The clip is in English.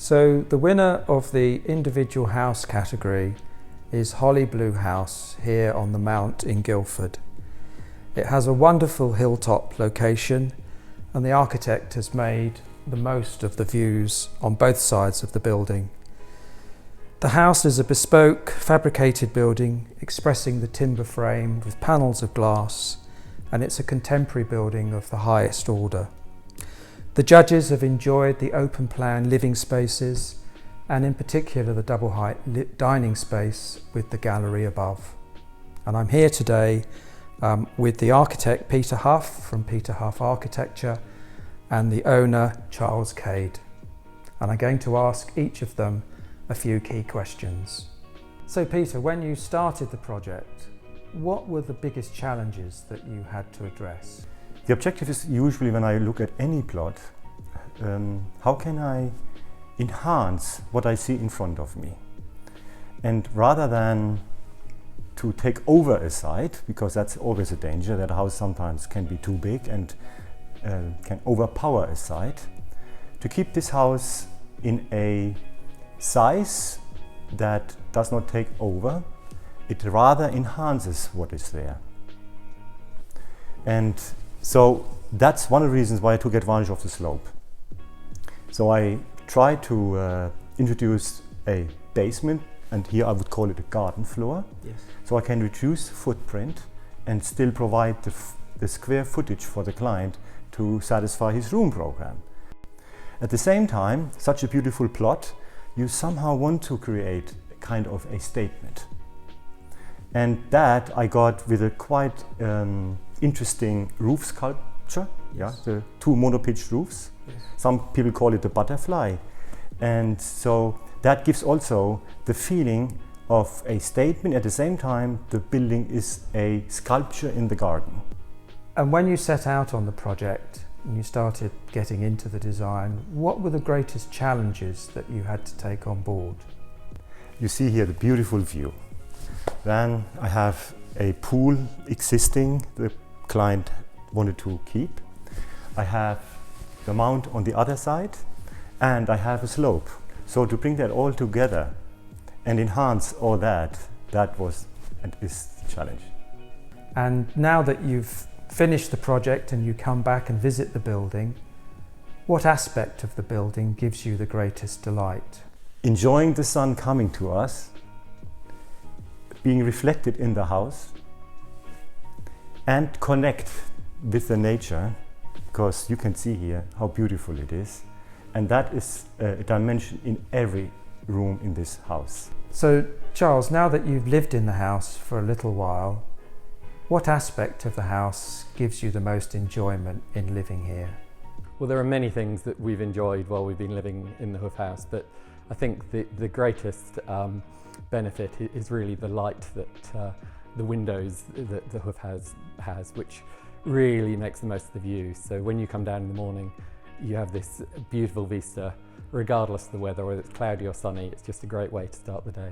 So the winner of the individual house category is Holly Blue House here on the Mount in Guildford. It has a wonderful hilltop location and the architect has made the most of the views on both sides of the building. The house is a bespoke fabricated building expressing the timber frame with panels of glass, and it's a contemporary building of the highest order. The judges have enjoyed the open plan living spaces and in particular the double height dining space with the gallery above. And I'm here today with the architect Peter Huff from Peter Huff Architecture and the owner Charles Cade. And I'm going to ask each of them a few key questions. So Peter, when you started the project, what were the biggest challenges that you had to address? The objective is usually, when I look at any plot, how can I enhance what I see in front of me? And rather than to take over a site, because that's always a danger, that a house sometimes can be too big and can overpower a site, to keep this house in a size that does not take over, it rather enhances what is there. And so that's one of the reasons why I took advantage of the slope. So I tried to introduce a basement, and here I would call it a garden floor. Yes. So I can reduce footprint and still provide the square footage for the client to satisfy his room program. At the same time, such a beautiful plot, you somehow want to create a kind of a statement. And that I got with a quite interesting roof sculpture. Yes. Yeah, the two monopitch roofs. Yes. Some people call it the butterfly. And so that gives also the feeling of a statement. At the same time, the building is a sculpture in the garden. And when you set out on the project and you started getting into the design, what were the greatest challenges that you had to take on board? You see here the beautiful view. Then I have a pool existing, the client wanted to keep. I have the mount on the other side, and I have a slope. So to bring that all together and enhance all that was and is the challenge. And now that you've finished the project and you come back and visit the building, what aspect of the building gives you the greatest delight? Enjoying the sun coming to us, being reflected in the house, and connect with the nature, because you can see here how beautiful it is. And that is a dimension in every room in this house. So Charles, now that you've lived in the house for a little while, what aspect of the house gives you the most enjoyment in living here? Well, there are many things that we've enjoyed while we've been living in the Huff house, but I think the greatest benefit is really the light that the windows that the Huff house has, which really makes the most of the view. So when you come down in the morning, you have this beautiful vista, regardless of the weather, whether it's cloudy or sunny. It's just a great way to start the day.